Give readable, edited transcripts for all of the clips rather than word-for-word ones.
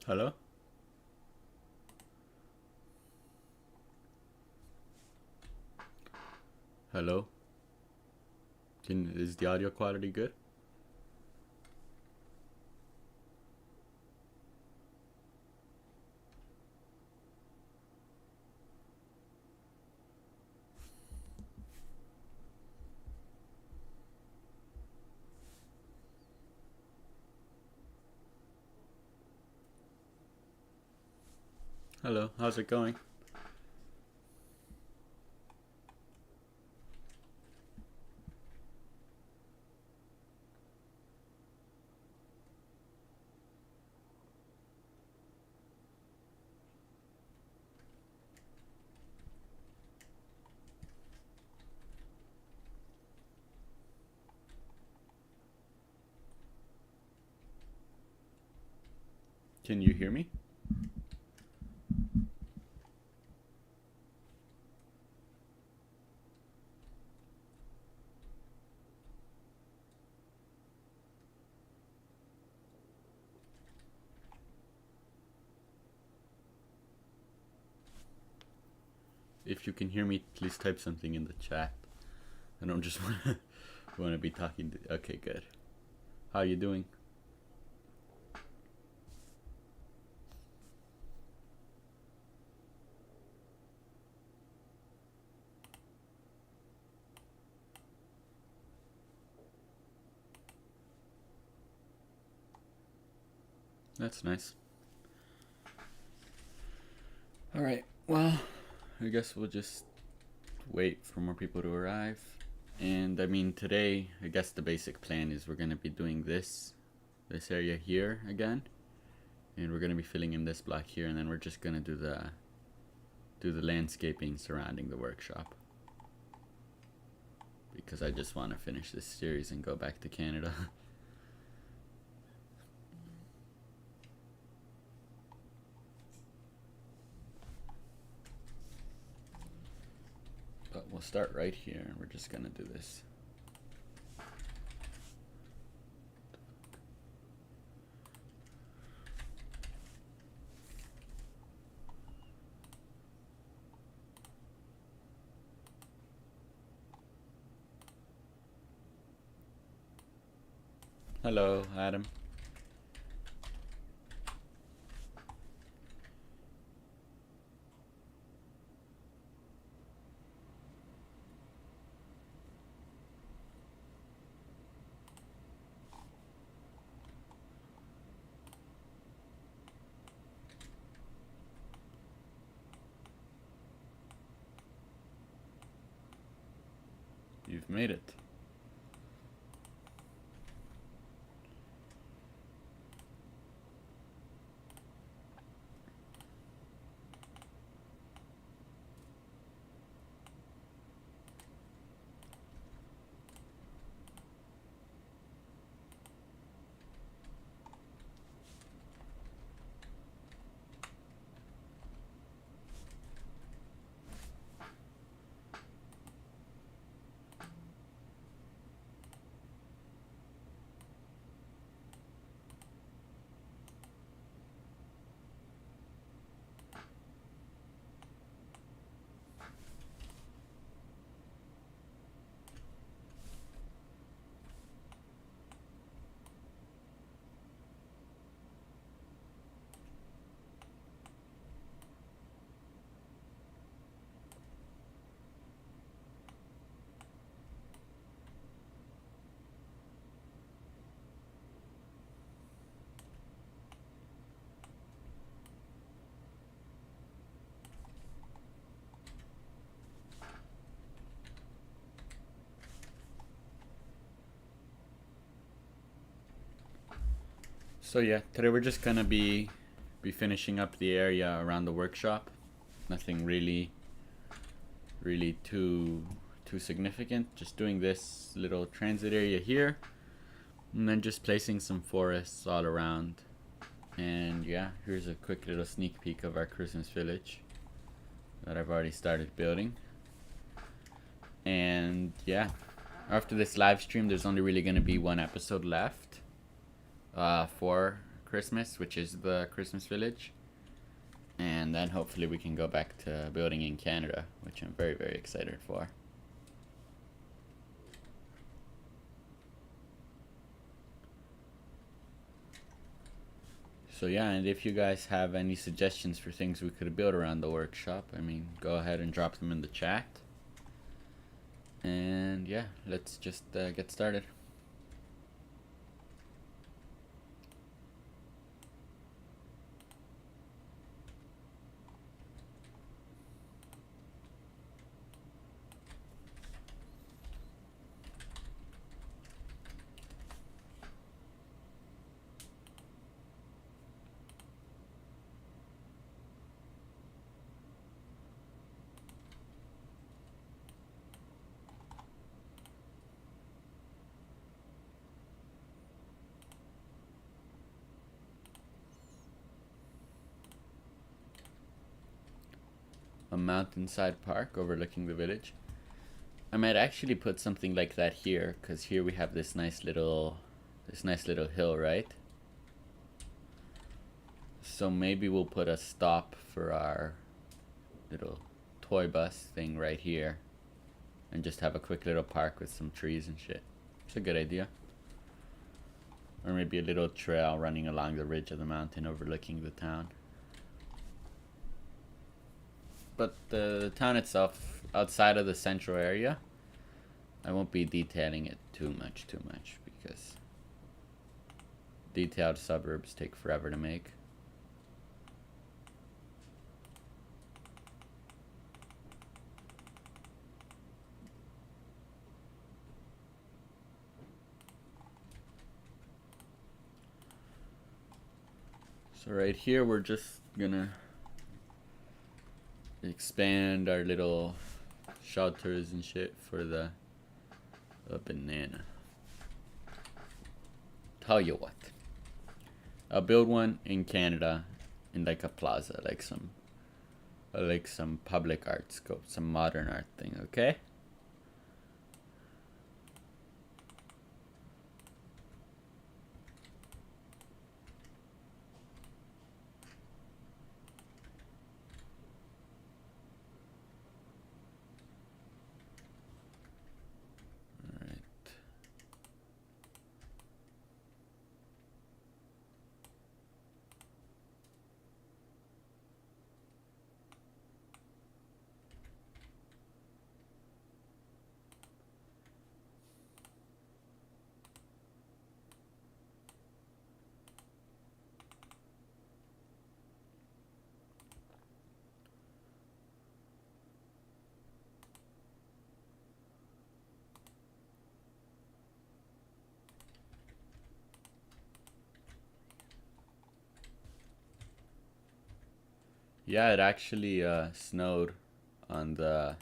Hello? Hello? Is the audio quality good? Hello, how's it going? Can you hear me? If you can hear me, please type something in the chat. I don't just want to be talking to... Okay, good. How you doing? That's nice. Alright, well, I guess we'll just wait for more people to arrive. And I mean, today, I guess the basic plan is we're going to be doing this area here again. And we're going to be filling in this block here, and then we're just going to do the landscaping surrounding the workshop. Because I just want to finish this series and go back to Canada. But we'll start right here, and we're just going to do this. Hello, Adam. You've made it. So yeah, today we're just gonna be finishing up the area around the workshop. Nothing really too significant. Just doing this little transit area here, and then just placing some forests all around. And yeah, here's a quick little sneak peek of our Christmas village that I've already started building. And yeah, after this live stream, there's only really gonna be one episode left for Christmas, which is the Christmas village. And then hopefully we can go back to building in Canada, which I'm very, very excited for. So yeah, and if you guys have any suggestions for things we could build around the workshop, I mean, go ahead and drop them in the chat. And yeah, let's just get started. A mountainside park overlooking the village. I might actually put something like that here, because here we have this nice little hill, right? So maybe we'll put a stop for our little toy bus thing right here, and just have a quick little park with some trees and shit. It's a good idea. Or maybe a little trail running along the ridge of the mountain overlooking the town. But the town itself, outside of the central area, I won't be detailing it too much because detailed suburbs take forever to make. So right here we're just gonna expand our little shelters and shit for the banana. Tell you what, I'll build one in Canada in like a plaza, like some public art scope, some modern art thing, okay? Yeah, it actually snowed on the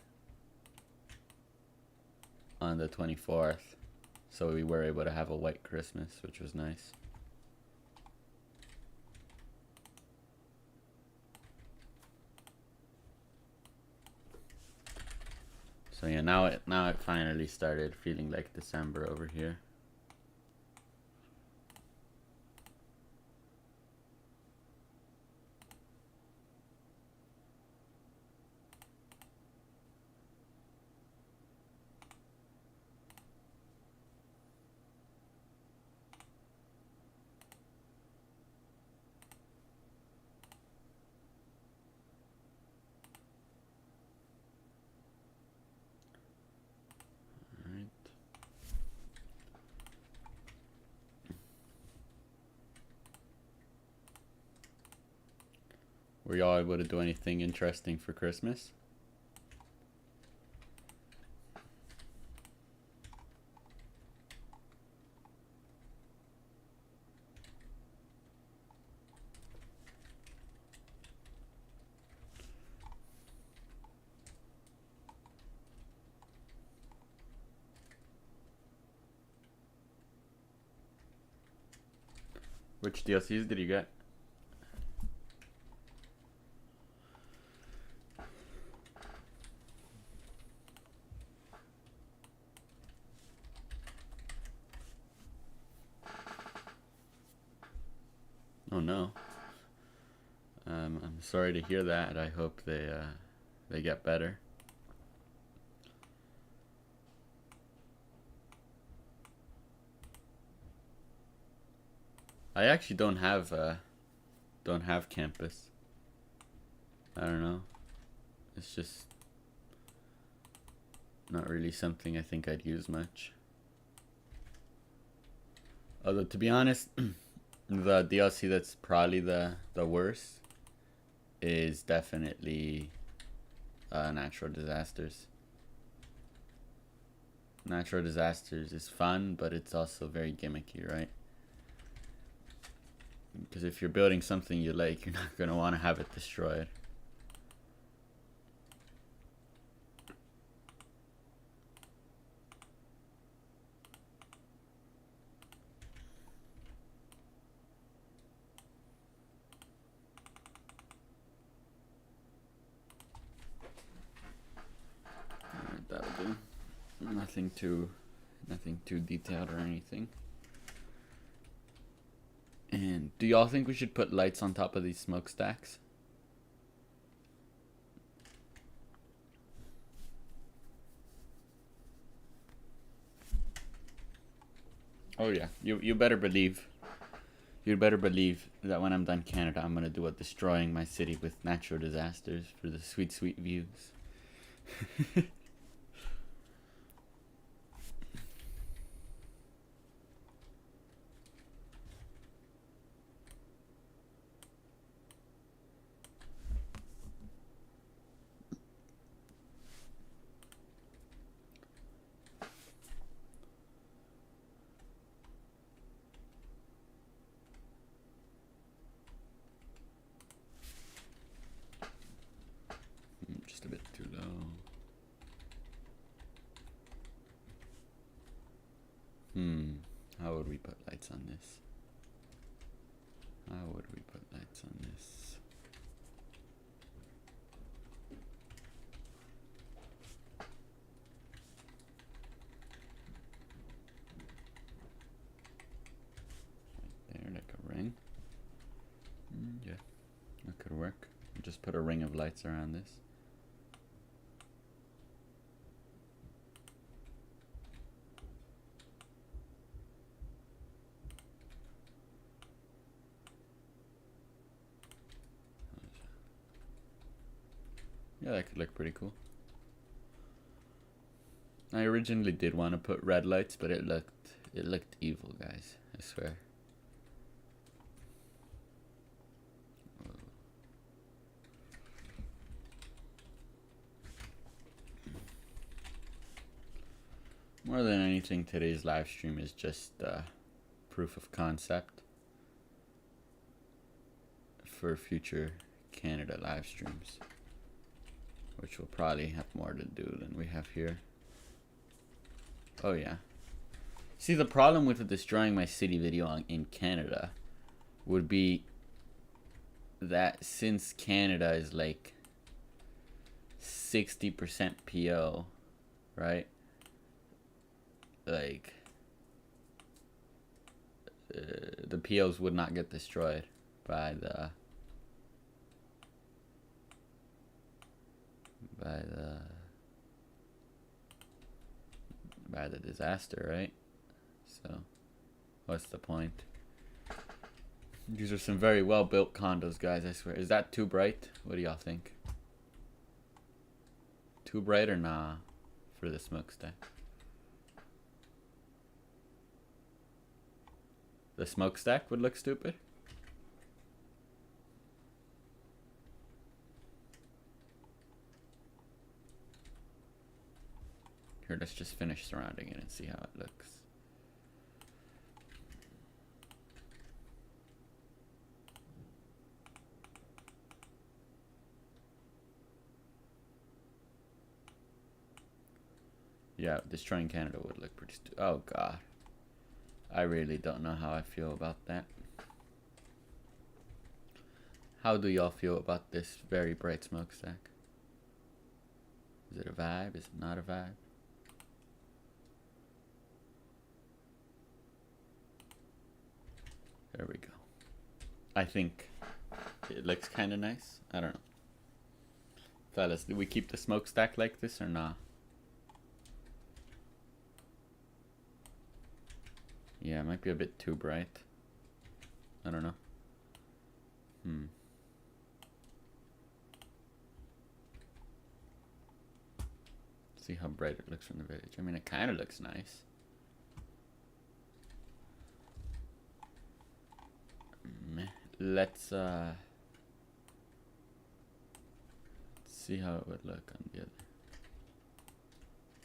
24th, so we were able to have a white Christmas, which was nice. So yeah, now it finally started feeling like December over here. Were y'all able to do anything interesting for Christmas? Which DLCs did you get? Oh no. I'm sorry to hear that. I hope they get better. I actually don't have campus. I don't know. It's just not really something I think I'd use much. Although to be honest, the DLC that's probably the worst is definitely natural disasters. Natural disasters is fun, but it's also very gimmicky, right? Because if you're building something you like, you're not going to want to have it destroyed. Alright, that'll do. Nothing too detailed or anything. And do y'all think we should put lights on top of these smokestacks? Oh yeah, you better believe. You'd better believe that when I'm done Canada, I'm gonna do a destroying my city with natural disasters for the sweet, sweet views. Just a bit too low. How would we put lights on this? How would we put lights on this? Right there, like a ring. Yeah, that could work. Just put a ring of lights around this. Yeah, that could look pretty cool. I originally did want to put red lights, but it looked evil, guys. I swear. More than anything, today's live stream is just proof of concept for future Canada live streams, which will probably have more to do than we have here. Oh yeah. See, the problem with the destroying my city video in Canada would be that since Canada is like 60% PO, right? Like the POs would not get destroyed by the disaster, right? So what's the point? These are some very well built condos, guys, I swear. Is that too bright? What do y'all think? Too bright or nah for the smokestack? The smokestack would look stupid? Here, let's just finish surrounding it and see how it looks. Yeah, destroying Canada would look pretty stupid. Oh god. I really don't know how I feel about that. How do y'all feel about this very bright smokestack? Is it a vibe? Is it not a vibe? There we go. I think it looks kind of nice. I don't know. Fellas, do we keep the smokestack like this or not? Yeah, it might be a bit too bright. I don't know. See how bright it looks from the village. I mean, it kind of looks nice. Let's see how it would look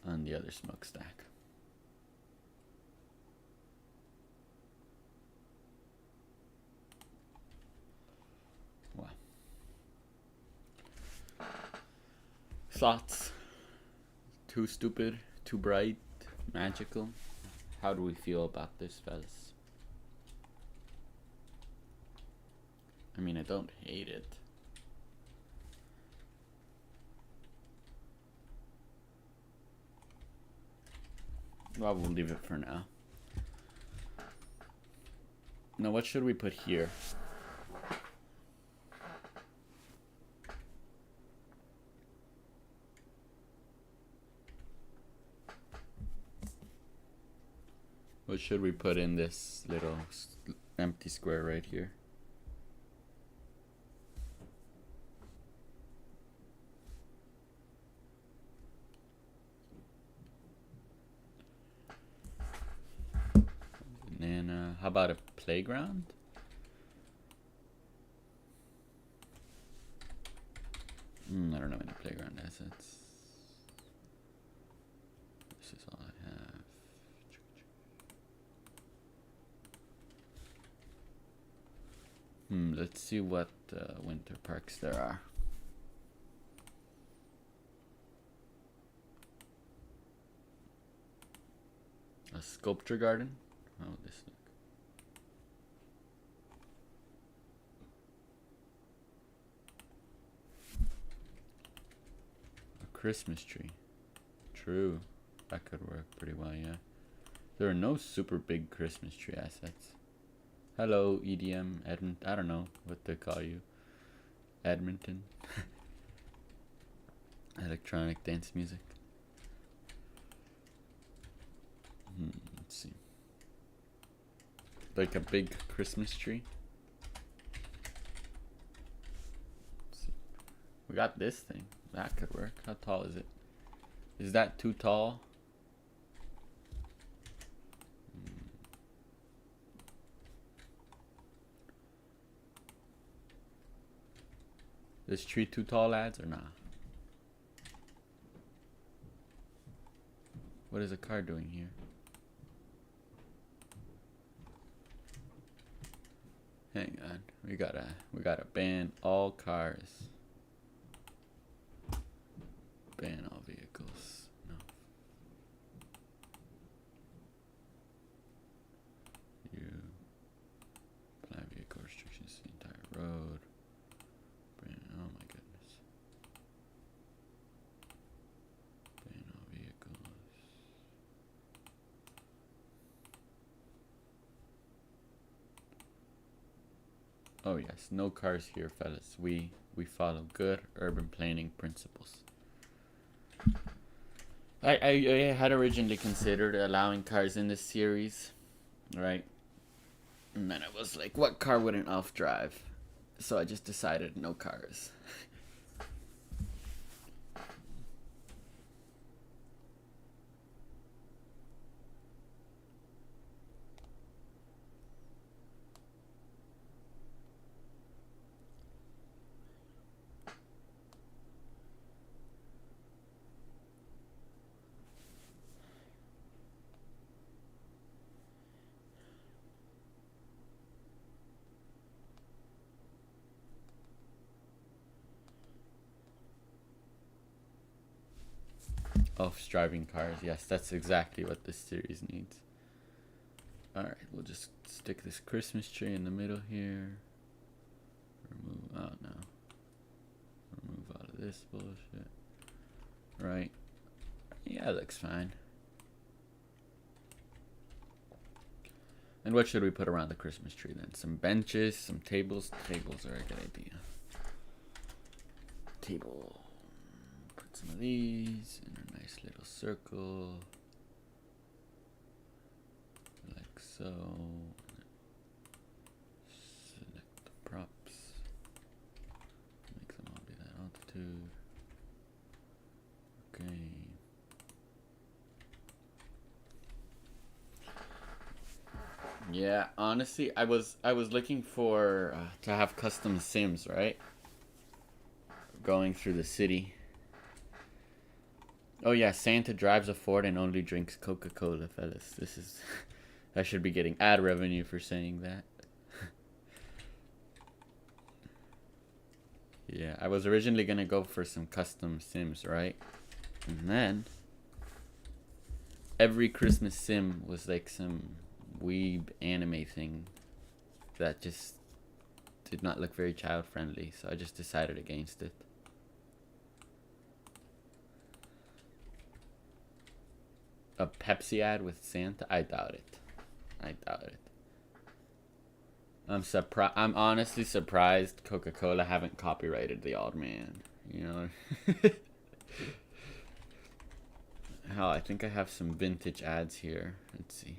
on the other smokestack. Wow. Thoughts? Too stupid, too bright, magical? How do we feel about this, fellas? I mean, I don't hate it. Well, we'll leave it for now. Now, what should we put here? What should we put in this little empty square right here? Banana. How about a playground? I don't know any playground assets. This is all I have. Let's see what winter parks there are. A sculpture garden? How would this look? A Christmas tree. True. That could work pretty well, yeah. There are no super big Christmas tree assets. Hello, EDM, Edmonton. I don't know what they call you. Edmonton. Electronic dance music. Let's see. Like a big Christmas tree. Let's see. We got this thing. That could work. How tall is it? Is that too tall? This tree too tall, lads, or not? What is a car doing here? Hang on, we gotta ban all cars. Ban all vehicles. No. You apply vehicle restrictions to the entire road. Ban, oh my goodness. Ban all vehicles. Oh yes, no cars here, fellas. We follow good urban planning principles. I had originally considered allowing cars in this series, right? And then I was like, what car wouldn't Alf drive? So I just decided no cars. Alf's driving cars. Yes, that's exactly what this series needs. Alright, we'll just stick this Christmas tree in the middle here. Remove, oh no. Remove all of this bullshit. Right. Yeah, it looks fine. And what should we put around the Christmas tree then? Some benches, some tables. Tables are a good idea. Table. Put some of these in a nice little circle. Like so. Select the props. Make them all be that altitude. Okay. Yeah, honestly, I was looking for to have custom sims, right? Going through the city. Oh yeah, Santa drives a Ford and only drinks Coca-Cola, fellas. This is I should be getting ad revenue for saying that. Yeah, I was originally gonna go for some custom sims, right? And then every Christmas sim was like some weeb anime thing that just did not look very child friendly, so I just decided against it. A Pepsi ad with Santa? I doubt it. I doubt it. I'm honestly surprised Coca-Cola haven't copyrighted the old man. You know. Hell, I think I have some vintage ads here. Let's see.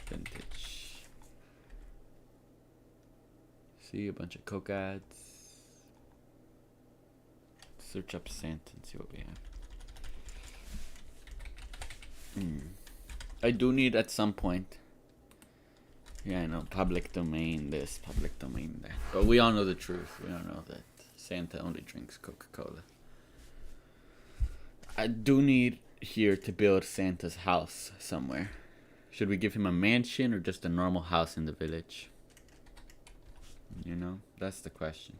Vintage. See a bunch of Coke ads. Search up Santa and see what we have. I do need at some point. Yeah, I know. Public domain this, public domain that. But we all know the truth. We all know that Santa only drinks Coca-Cola. I do need here to build Santa's house somewhere. Should we give him a mansion or just a normal house in the village? You know, that's the question.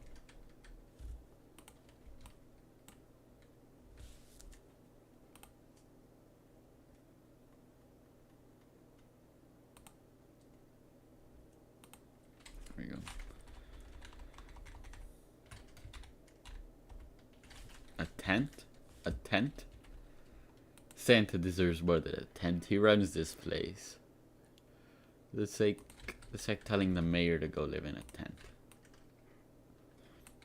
There we go. A tent? A tent? Santa deserves more than a tent. He runs this place. It's like telling the mayor to go live in a tent.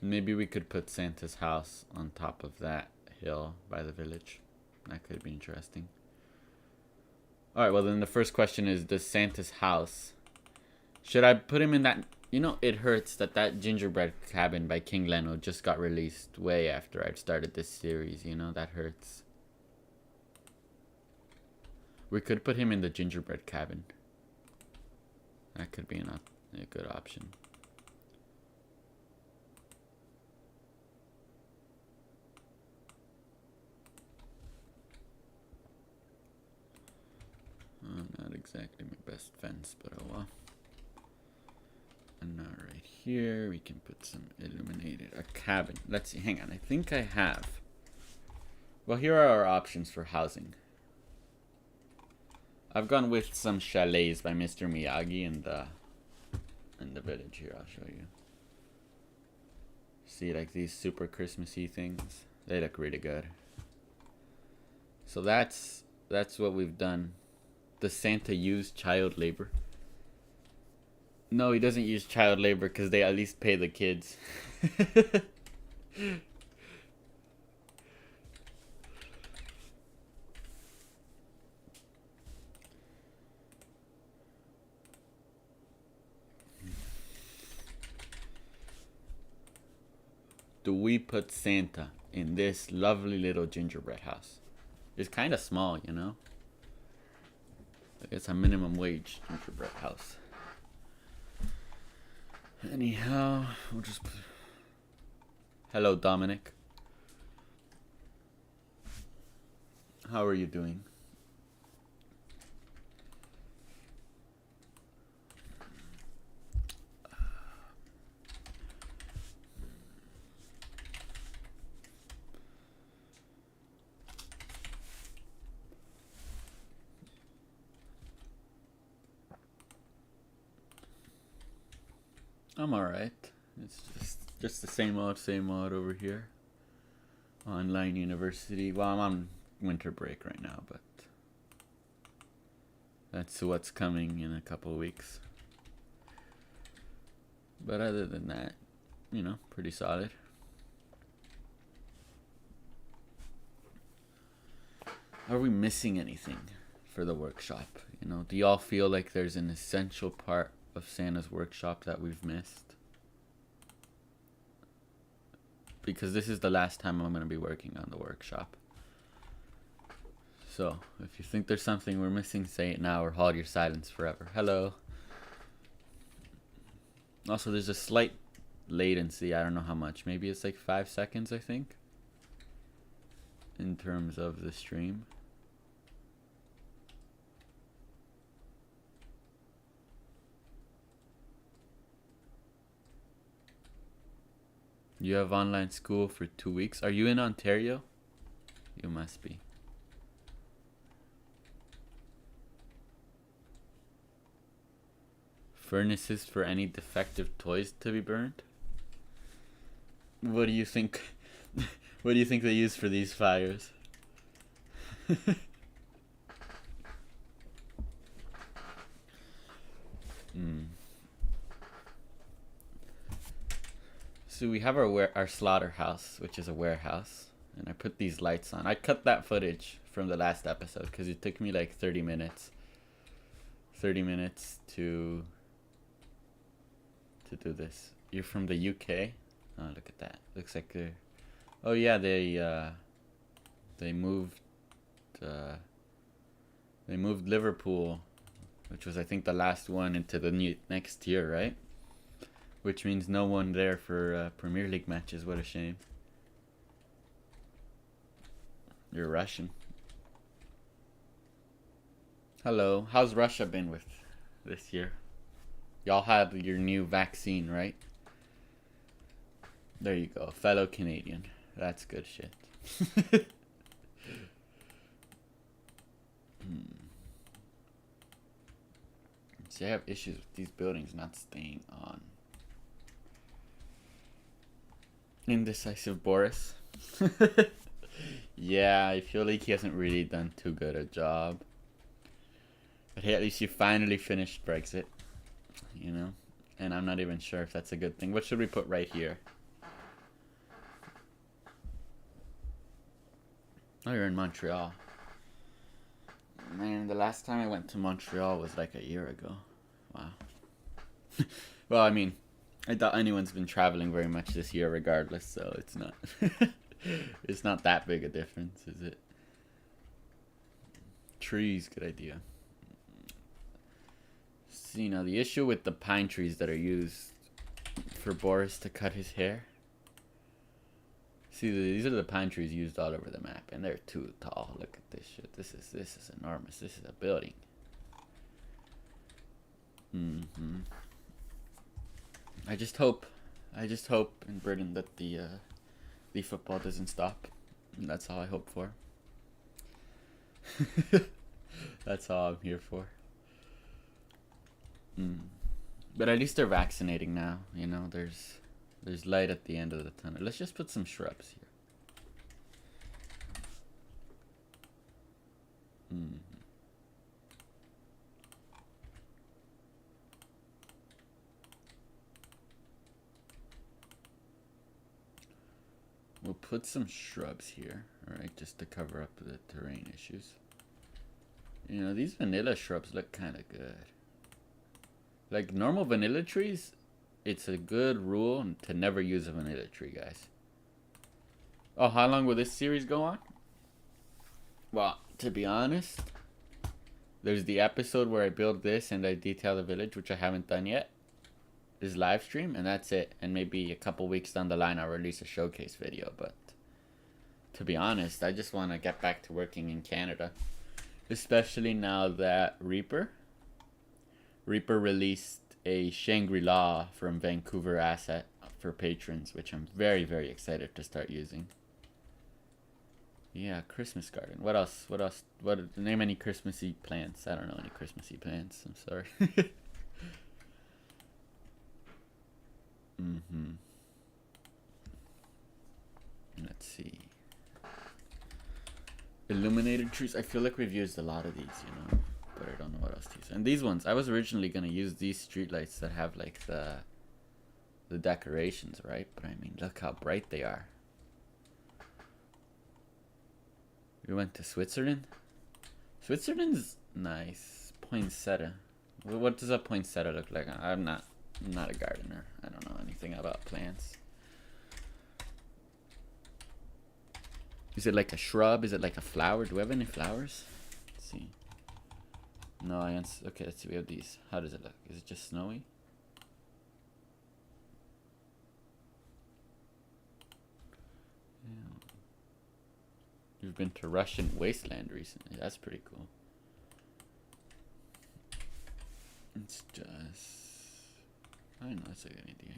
Maybe we could put Santa's house on top of that hill by the village. That could be interesting. Alright, well then the first question is, does Santa's house... Should I put him in that... You know, it hurts that gingerbread cabin by King Leno just got released way after I'd started this series, you know? That hurts. We could put him in the gingerbread cabin. That could be a good option. Not exactly my best fence, but oh well. And now right here, we can put some illuminated, a cabin. Let's see, hang on, I think I have. Well, here are our options for housing. I've gone with some chalets by Mr. Miyagi in the village here. I'll show you. See, like these super Christmassy things. They look really good. So that's what we've done. Does Santa use child labor? No, he doesn't use child labor because they at least pay the kids. Do we put Santa in this lovely little gingerbread house? It's kind of small, you know? It's a minimum wage gingerbread house. Anyhow, we'll just... Hello, Dominic. How are you doing? I'm alright. It's just the same old over here. Online university. Well, I'm on winter break right now, but That's what's coming in a couple weeks. But other than that, you know, pretty solid. Are we missing anything for the workshop? You know, do y'all feel like there's an essential part of Santa's workshop that we've missed? Because this is the last time I'm going to be working on the workshop. So, if you think there's something we're missing, say it now or hold your silence forever. Hello. Also, there's a slight latency. I don't know how much. Maybe it's like 5 seconds, I think, in terms of the stream. You have online school for 2 weeks. Are you in Ontario? You must be. Furnaces for any defective toys to be burned? What do you think? What do you think they use for these fires? So we have our slaughterhouse, which is a warehouse, and I put these lights on. I cut that footage from the last episode because it took me like 30 minutes. 30 minutes to do this. You're from the UK? Oh, look at that. Looks like they're... Oh yeah, they moved Liverpool, which was I think the last one, into the next tier, right? Which means no one there for Premier League matches. What a shame. You're Russian. Hello. How's Russia been with this year? Y'all had your new vaccine, right? There you go. Fellow Canadian. That's good shit. See, I have issues with these buildings not staying on. Indecisive Boris. Yeah, I feel like he hasn't really done too good a job. But hey, at least you finally finished Brexit. You know? And I'm not even sure if that's a good thing. What should we put right here? Oh, you're in Montreal. Man, the last time I went to Montreal was like a year ago. Wow. Well, I mean, I doubt anyone's been traveling very much this year regardless, so it's not it's not that big a difference, is it? Trees, good idea. See, now the issue with the pine trees that are used for Boris to cut his hair. See, these are the pine trees used all over the map, and they're too tall. Look at this shit. This is enormous. This is a building. I just hope in Britain that the football doesn't stop. And that's all I hope for. That's all I'm here for. But at least they're vaccinating now. You know, there's light at the end of the tunnel. Let's just put some shrubs here. We'll put some shrubs here, alright, just to cover up the terrain issues. You know, these vanilla shrubs look kind of good. Like normal vanilla trees, it's a good rule to never use a vanilla tree, guys. Oh, how long will this series go on? Well, to be honest, there's the episode where I build this and I detail the village, which I haven't done yet. This live stream, and that's it. And maybe a couple weeks down the line I'll release a showcase video. But to be honest, I just want to get back to working in Canada, especially now that Reaper released a Shangri-La from Vancouver asset for patrons, which I'm very, very excited to start using. Yeah, Christmas garden. What else? Name any Christmassy plants. I don't know any Christmassy plants. I'm sorry. Let's see. Illuminated trees. I feel like we've used a lot of these, you know. but I don't know what else to use. And these ones, I was originally gonna use these streetlights that have like the decorations, right? But I mean, look how bright they are. We went to Switzerland. Switzerland's nice. Poinsettia. What does a poinsettia look like? I'm not a gardener. I don't know anything about plants. Is it like a shrub? Is it like a flower? Do we have any flowers? Let's see. No, okay, let's see. We have these. How does it look? Is it just snowy? Yeah. You've been to Russian wasteland recently. That's pretty cool. It's just... I don't know, that's a good idea. Yeah.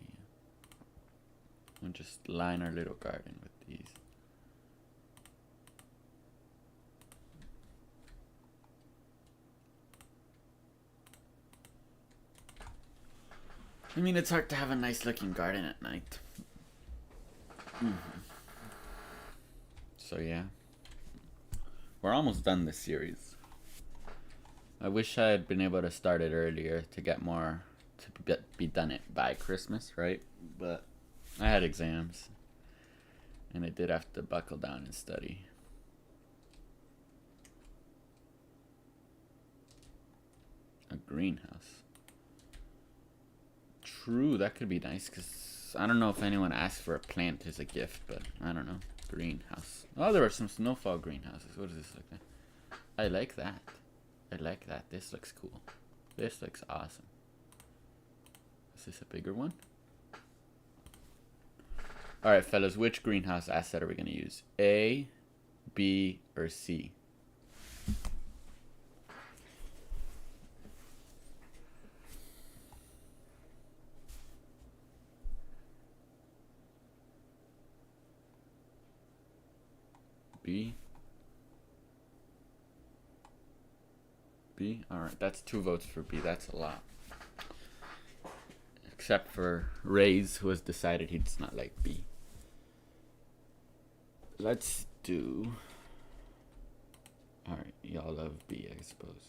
We'll just line our little garden with these. I mean, it's hard to have a nice looking garden at night. So yeah. We're almost done this series. I wish I had been able to start it earlier to get more, to be done it by Christmas, right? But I had exams. And I did have to buckle down and study. A greenhouse. True, that could be nice, because I don't know if anyone asked for a plant as a gift, but I don't know. Greenhouse. Oh, there are some snowfall greenhouses. What does this look like? I like that. I like that. This looks cool. This looks awesome. Is this a bigger one? Alright, fellas, which greenhouse asset are we going to use? A, B, or C? B. B? Alright, that's 2 votes for B. That's a lot. Except for Ray's, who has decided he does not like B. Let's do... Alright, y'all love B, I suppose.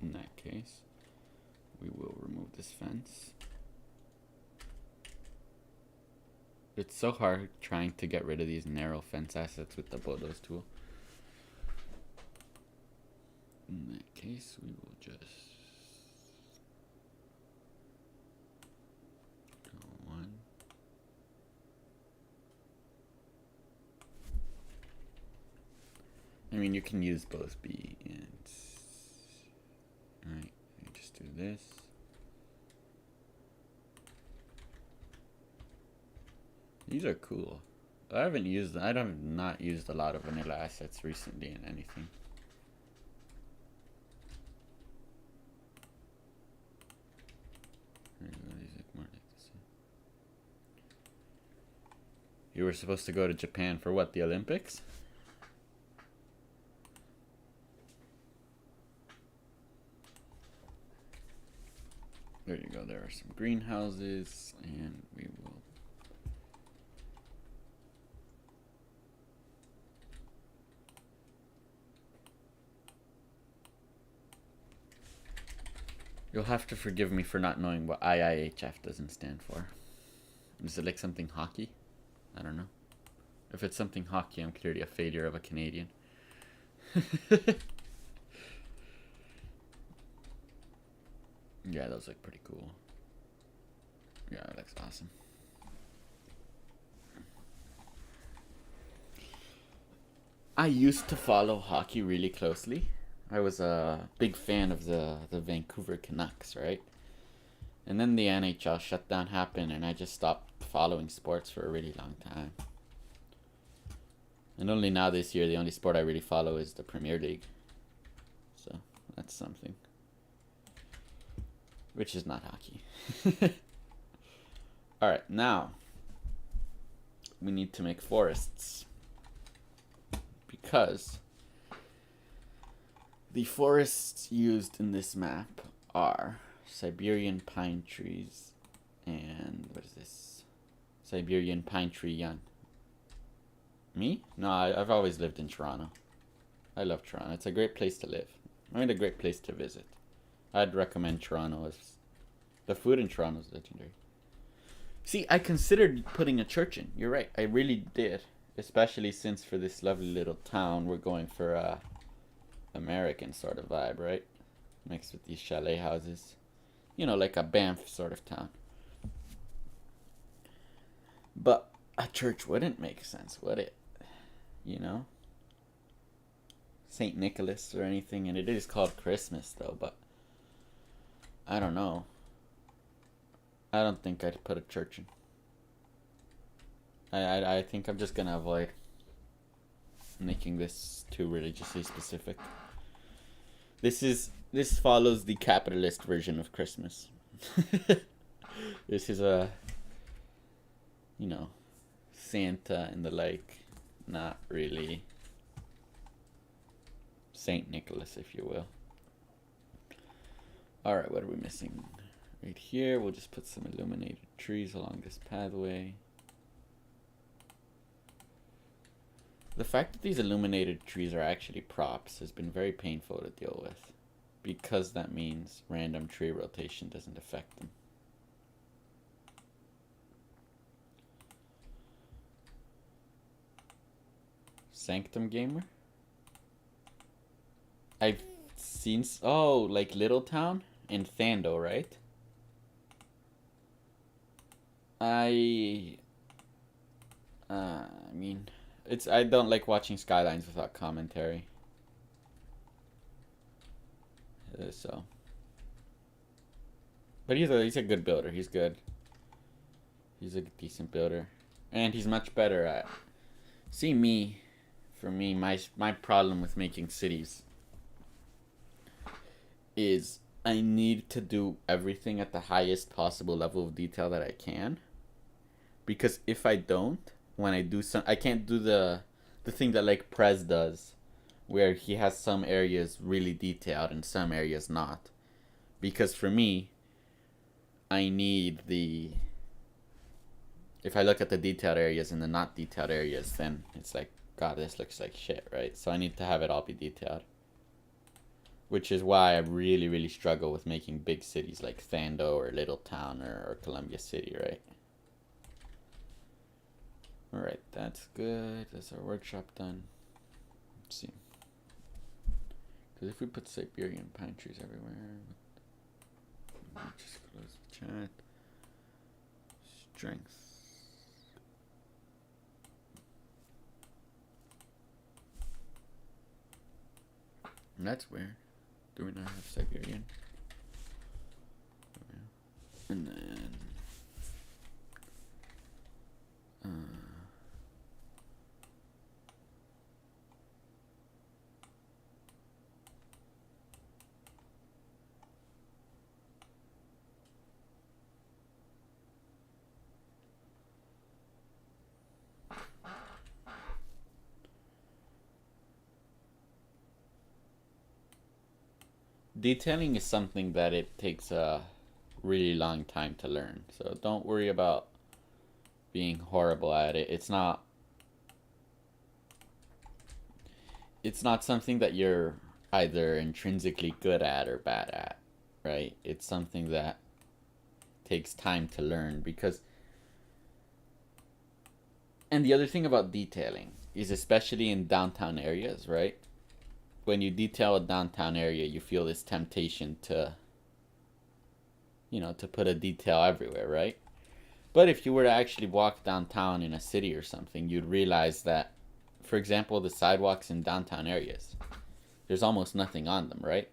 In that case, we will remove this fence. It's so hard trying to get rid of these narrow fence assets with the bulldoze tool. In that case, we will just go 1. I mean, you can use both B and... Alright, just do this. These are cool. I have not used a lot of vanilla assets recently in anything. These look more like this. You were supposed to go to Japan for what, the Olympics? There you go, there are some greenhouses, and we will... You'll have to forgive me for not knowing what IIHF doesn't stand for. Is it like something hockey? I don't know. If it's something hockey, I'm clearly a failure of a Canadian. Yeah, those look pretty cool. Yeah, that looks awesome. I used to follow hockey really closely. I was a big fan of the Vancouver Canucks, right? And then the NHL shutdown happened, and I just stopped following sports for a really long time. And only now this year, the only sport I really follow is the Premier League. So, that's something. Which is not hockey. Alright, now, we need to make forests. Because... the forests used in this map are Siberian pine trees and what is this? Siberian pine tree yan. Me? No, I've always lived in Toronto. I love Toronto. It's a great place to live. I mean, a great place to visit. I'd recommend Toronto. As the food in Toronto is legendary. See, I considered putting a church in. You're right. I really did. Especially since for this lovely little town, we're going for a American sort of vibe, right? Mixed with these chalet houses. You know, like a Banff sort of town. But a church wouldn't make sense, would it? You know? St. Nicholas or anything. And it is called Christmas, though, but I don't know. I don't think I'd put a church in. I think I'm just gonna avoid making this too religiously specific. This follows the capitalist version of Christmas. This is a, you know, Santa and the like, not really Saint Nicholas, if you will. Alright, what are we missing? Right here, we'll just put some illuminated trees along this pathway. The fact that these illuminated trees are actually props has been very painful to deal with, because that means random tree rotation doesn't affect them. Sanctum Gamer? I've seen... Oh, like Little Town in Thando, right? I mean... I don't like watching Skylines without commentary. So. But he's a good builder. He's good. He's a decent builder. And he's much better at... See me. For me, my problem with making cities is I need to do everything at the highest possible level of detail that I can. Because if I don't, when I do I can't do the thing that like Prez does, where he has some areas really detailed and some areas not. Because for me, I need if I look at the detailed areas and the not detailed areas, then it's like, God, this looks like shit, right? So I need to have it all be detailed. Which is why I really, really struggle with making big cities like Thando or Little Town or Columbia City, right? Alright, that's good. That's our workshop done. Let's see. Because if we put Siberian pine trees everywhere... Just close the chat. Strength. That's weird. Do we not have Siberian? And then... detailing is something that it takes a really long time to learn. So don't worry about being horrible at it. It's not something that you're either intrinsically good at or bad at, right? It's something that takes time to learn because... And the other thing about detailing is, especially in downtown areas, right? When you detail a downtown area, you feel this temptation to, to put a detail everywhere, right? But if you were to actually walk downtown in a city or something, you'd realize that, for example, the sidewalks in downtown areas, there's almost nothing on them, right?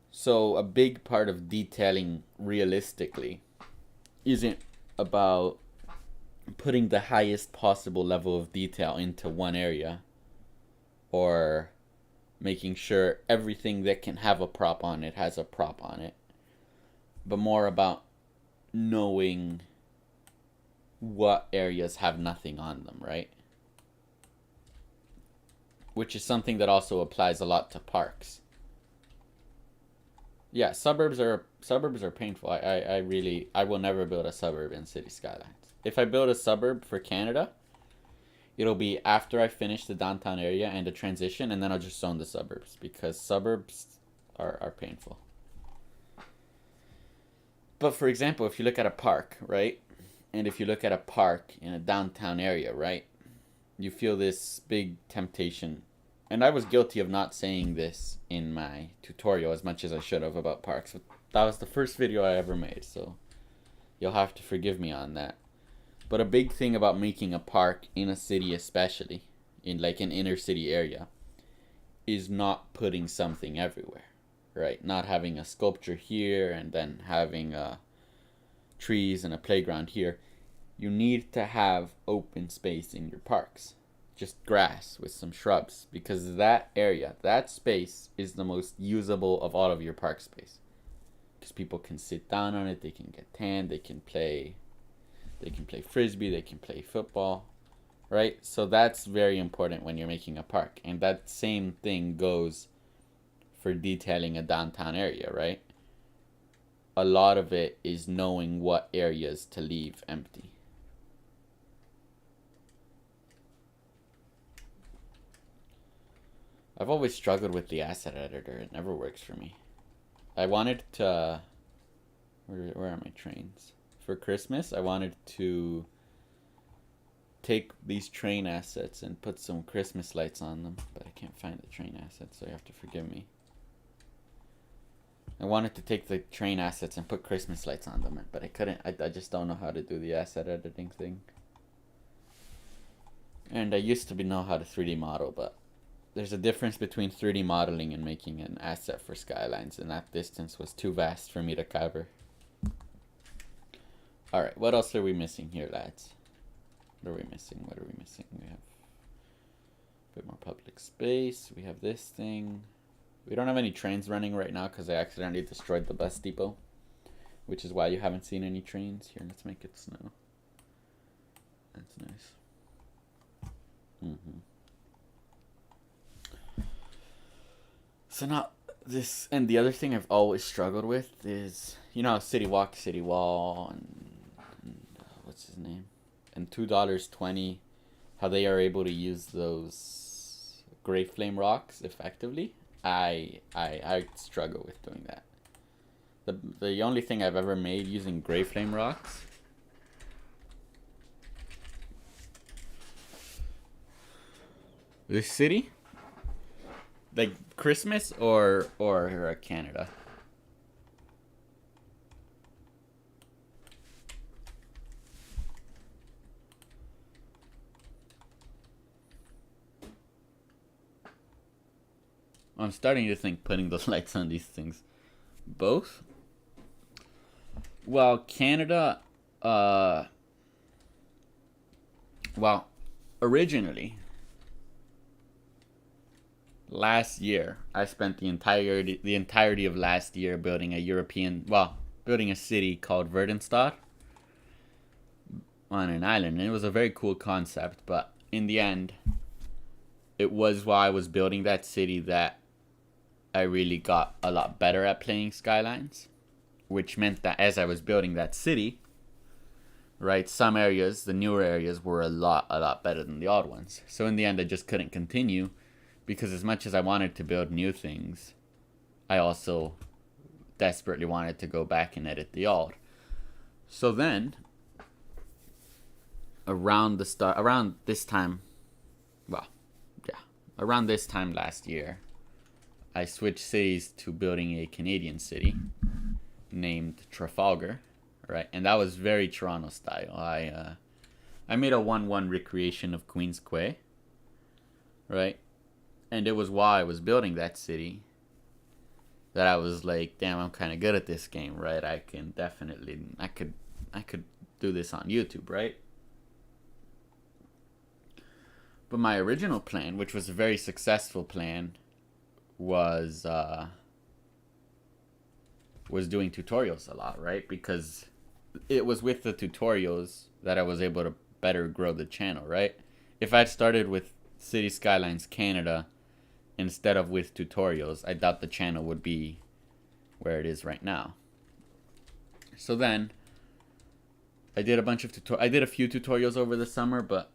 So a big part of detailing realistically isn't about putting the highest possible level of detail into one area, or making sure everything that can have a prop on it has a prop on it, but more about knowing what areas have nothing on them, right? Which is something that also applies a lot to parks. Yeah, suburbs are painful. I will never build a suburb in City Skylines. If I build a suburb for Canada, It'll be after I finish the downtown area and the transition, and then I'll just zone the suburbs, because suburbs are painful. But for example, if you look at a park, right? And if you look at a park in a downtown area, right? You feel this big temptation. And I was guilty of not saying this in my tutorial as much as I should have about parks. But that was the first video I ever made, so you'll have to forgive me on that. But a big thing about making a park in a city, especially in like an inner city area, is not putting something everywhere, right? Not having a sculpture here and then having trees and a playground here. You need to have open space in your parks, just grass with some shrubs, because that area, that space, is the most usable of all of your park space, because people can sit down on it, they can get tan, they can play frisbee, they can play football, right? So that's very important when you're making a park. And that same thing goes for detailing a downtown area, right? A lot of it is knowing what areas to leave empty. I've always struggled with the asset editor. It never works for me. I wanted to... Where are my trains? For Christmas, I wanted to take these train assets and put some Christmas lights on them, but I can't find the train assets, so you have to forgive me. I wanted to take the train assets and put Christmas lights on them, but I couldn't. I just don't know how to do the asset editing thing. And I used to know how to 3D model, but there's a difference between 3D modeling and making an asset for Skylines, and that distance was too vast for me to cover. Alright, what else are we missing here, lads? What are we missing? We have a bit more public space. We have this thing. We don't have any trains running right now because I accidentally destroyed the bus depot, which is why you haven't seen any trains. Here, let's make it snow. That's nice. So now this, and the other thing I've always struggled with is, you know, City Walk, City Wall, and what's his name? And $2.20, how they are able to use those gray flame rocks effectively. I struggle with doing that. The only thing I've ever made using gray flame rocks this city, like Christmas or Canada. I'm starting to think putting those lights on these things. Both? Well, Canada, well, originally, last year, I spent the entirety of last year building building a city called Verdenstad on an island. And it was a very cool concept, but in the end, it was while I was building that city that I really got a lot better at playing Skylines, which meant that as I was building that city, right, some areas, the newer areas, were a lot better than the old ones. So in the end, I just couldn't continue, because as much as I wanted to build new things, I also desperately wanted to go back and edit the old. So then, around this time last year, I switched cities to building a Canadian city named Trafalgar, right? And that was very Toronto style. I made a 1-1 recreation of Queen's Quay, right? And it was while I was building that city that I was like, damn, I'm kind of good at this game, right? I could do this on YouTube, right? But my original plan, which was a very successful plan, was doing tutorials a lot, right? Because it was with the tutorials that I was able to better grow the channel, right? If I'd started with City Skylines Canada instead of with tutorials, I doubt the channel would be where it is right now. So then I did a few tutorials over the summer, but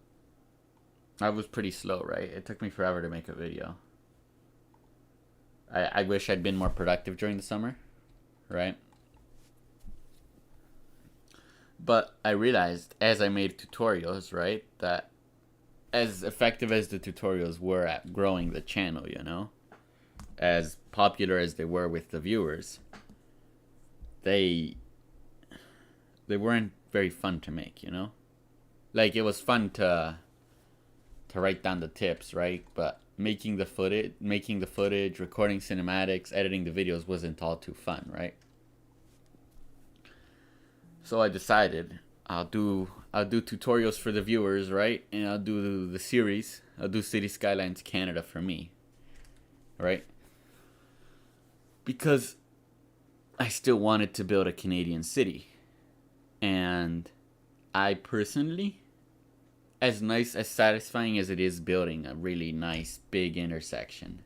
I was pretty slow, right? It took me forever to make a video. I wish I'd been more productive during the summer, right? But I realized as I made tutorials, right, that as effective as the tutorials were at growing the channel, you know, as popular as they were with the viewers, they weren't very fun to make, you know? Like, it was fun to write down the tips, right? But making the footage, recording cinematics, editing the videos wasn't all too fun, right? So I decided I'll do tutorials for the viewers, right? And I'll do the series. I'll do City Skylines Canada for me, right? Because I still wanted to build a Canadian city. And I personally, as satisfying as it is building a really nice big intersection,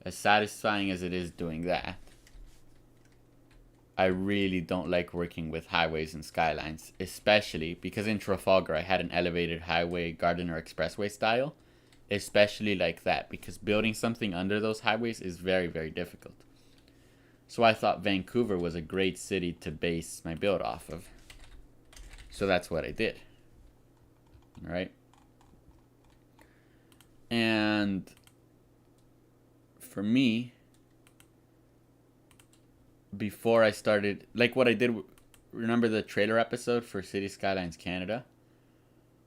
as satisfying as it is doing that, I really don't like working with highways and skylines, especially because in Trafalgar I had an elevated highway Gardiner Expressway style, especially like that, because building something under those highways is very, very difficult. So I thought Vancouver was a great city to base my build off of. So that's what I did. Right? And for me, before I started, like what I did, remember the trailer episode for City Skylines Canada?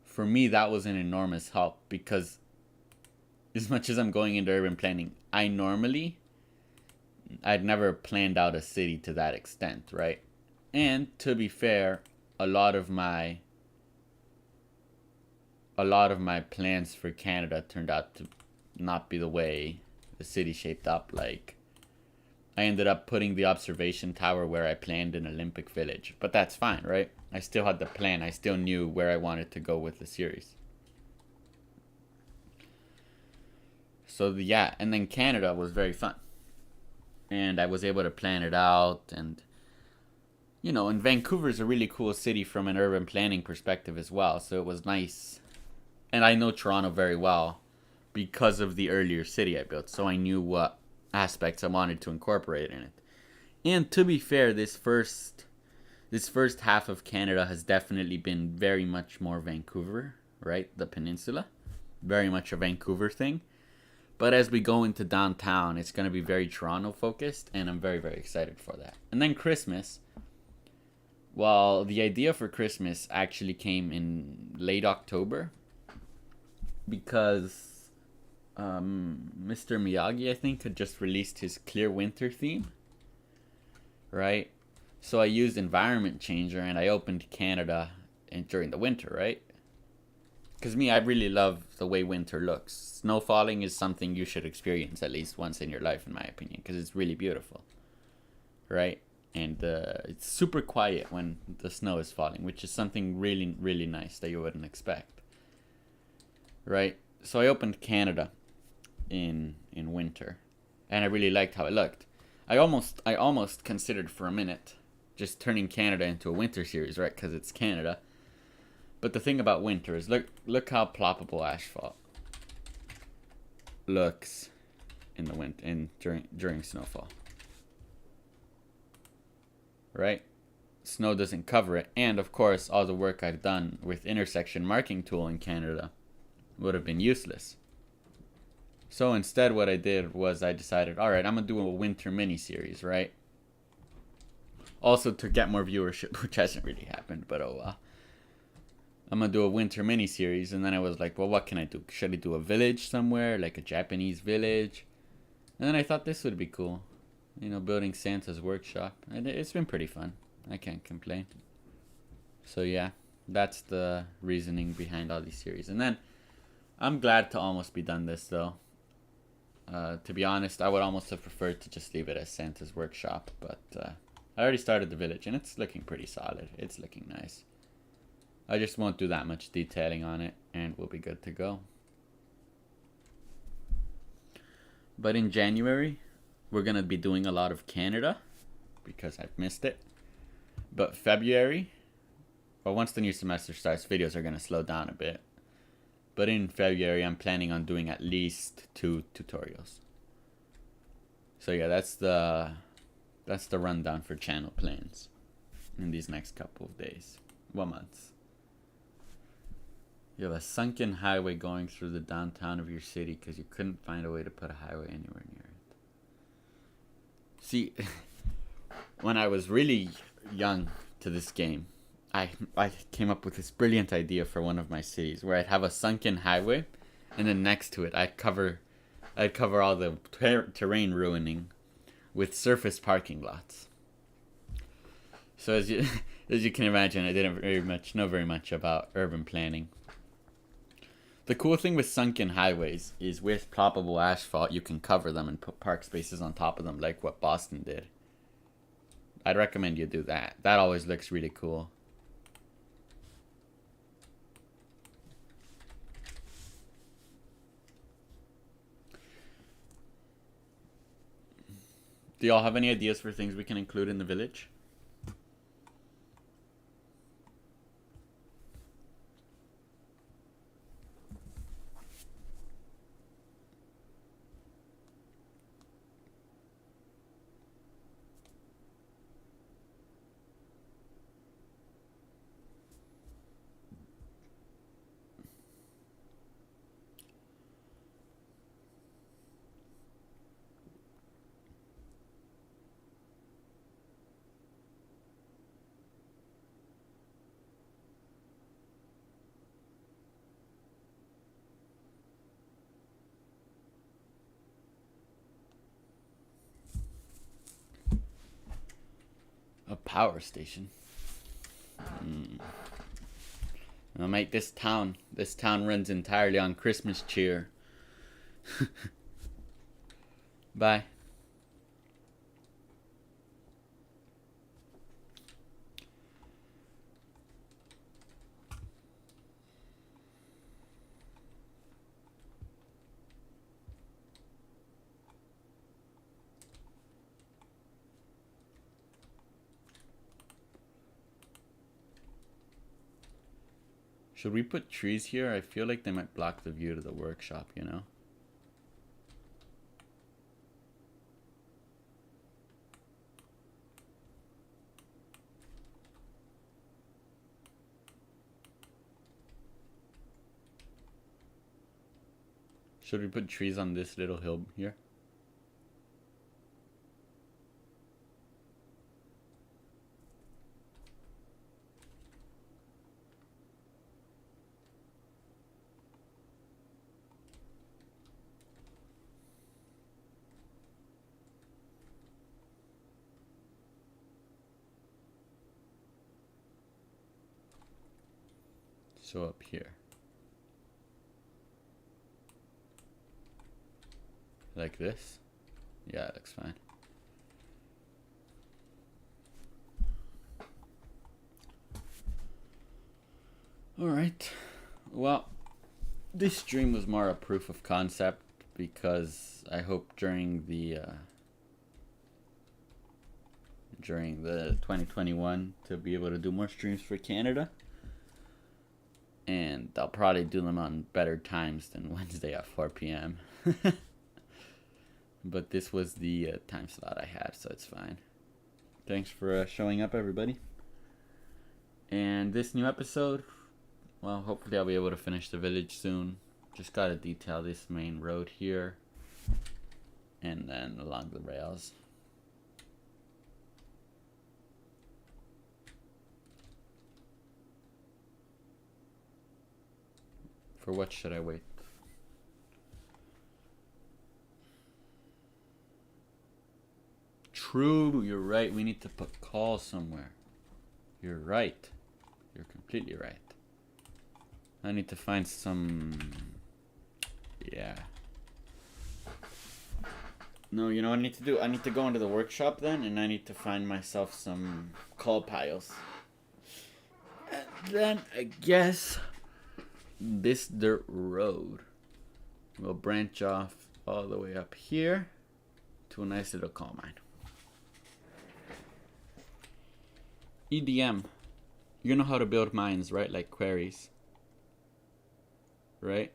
For me, that was an enormous help, because as much as I'm going into urban planning, I'd never planned out a city to that extent, right? And to be fair, a lot of my plans for Canada turned out to not be the way the city shaped up. Like, I ended up putting the observation tower where I planned in Olympic Village. But that's fine, right? I still had the plan. I still knew where I wanted to go with the series. So, yeah. And then Canada was very fun. And I was able to plan it out. And, you know, and Vancouver's a really cool city from an urban planning perspective as well. So it was nice. And I know Toronto very well because of the earlier city I built. So I knew what aspects I wanted to incorporate in it. And to be fair, this first half of Canada has definitely been very much more Vancouver, right? The peninsula. Very much a Vancouver thing. But as we go into downtown, it's going to be very Toronto focused, and I'm very, very excited for that. And then Christmas. Well, the idea for Christmas actually came in late October, because Mr. Miyagi, I think, had just released his Clear Winter theme, right? So I used Environment Changer and I opened Canada during the winter, right? Because I really love the way winter looks. Snow falling is something you should experience at least once in your life, in my opinion, because it's really beautiful, right? And it's super quiet when the snow is falling, which is something really, really nice that you wouldn't expect, right? So I opened Canada in winter, and I really liked how it looked. I almost considered for a minute just turning Canada into a winter series, right? Because it's Canada. But the thing about winter is look how ploppable asphalt looks in the during snowfall, right? Snow doesn't cover it, and of course all the work I've done with intersection marking tool in Canada would have been useless. So instead what I did was I decided, all right, I'm going to do a winter mini-series, right? Also to get more viewership, which hasn't really happened, but oh well. I'm going to do a winter mini-series, and then I was like, well, what can I do? Should I do a village somewhere, like a Japanese village? And then I thought this would be cool. You know, building Santa's workshop. And it's been pretty fun. I can't complain. So yeah, that's the reasoning behind all these series. And then I'm glad to almost be done this, though. To be honest, I would almost have preferred to just leave it as Santa's workshop, but I already started the village, and it's looking pretty solid. It's looking nice. I just won't do that much detailing on it, and we'll be good to go. But in January, we're going to be doing a lot of Canada, because I've missed it. But February, well, once the new semester starts, videos are going to slow down a bit. But in February, I'm planning on doing at least 2 tutorials. So yeah, that's the rundown for channel plans in these next couple of days. Well, months. You have a sunken highway going through the downtown of your city because you couldn't find a way to put a highway anywhere near it. See, when I was really young to this game, I came up with this brilliant idea for one of my cities where I'd have a sunken highway, and then next to it I'd cover all the terrain ruining with surface parking lots. So as you can imagine, I didn't know very much about urban planning. The cool thing with sunken highways is with ploppable asphalt, you can cover them and put park spaces on top of them, like what Boston did. I'd recommend you do that. That always looks really cool. Do y'all have any ideas for things we can include in the village? A power station. Well, mate, this town runs entirely on Christmas cheer. Bye. Should we put trees here? I feel like they might block the view to the workshop, you know? Should we put trees on this little hill here? So up here. Like this? Yeah, it looks fine. Alright. Well, this stream was more a proof of concept because I hope during the 2021 to be able to do more streams for Canada. And I'll probably do them on better times than Wednesday at 4 p.m. But this was the time slot I had, so it's fine. Thanks for showing up, everybody. And this new episode, well, hopefully I'll be able to finish the village soon. Just gotta detail this main road here. And then along the rails. For what should I wait? True, you're right. We need to put call somewhere. You're right. You're completely right. I need to find some... Yeah. No, you know what I need to do? I need to go into the workshop then, and I need to find myself some call piles. And then, I guess, this dirt road will branch off all the way up here to a nice little coal mine. EDM. You know how to build mines, right? Like quarries. right?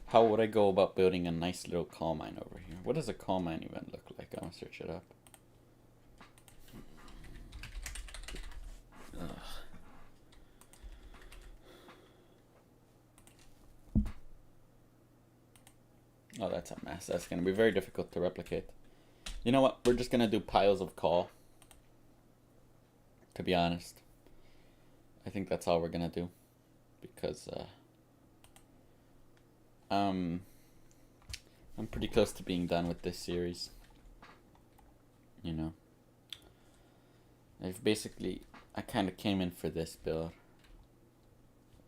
How would I go about building a nice little coal mine over here? What does a coal mine even look like? I'm gonna search it up. Ugh. Oh, that's a mess. That's gonna be very difficult to replicate. You know what? We're just gonna do piles of coal. To be honest, I think that's all we're gonna do, because I'm pretty close to being done with this series. You know, I kind of came in for this build,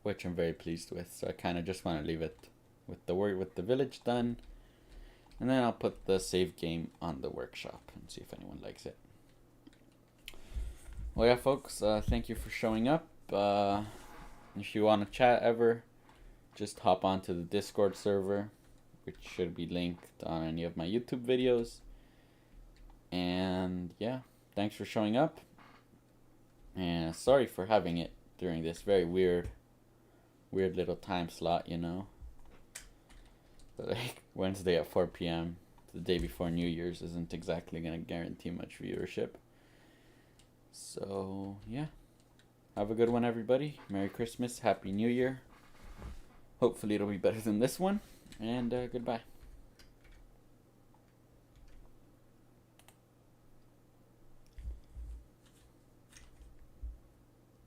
which I'm very pleased with. So I kind of just want to leave it with the village done, and then I'll put the save game on the workshop and see if anyone likes it. Well, yeah, folks, thank you for showing up. If you want to chat ever, just hop onto the Discord server, which should be linked on any of my YouTube videos. And yeah, thanks for showing up. And sorry for having it during this very weird little time slot, you know. But like Wednesday at 4 p.m., the day before New Year's, isn't exactly going to guarantee much viewership. So, yeah. Have a good one, everybody. Merry Christmas. Happy New Year. Hopefully it'll be better than this one. And goodbye.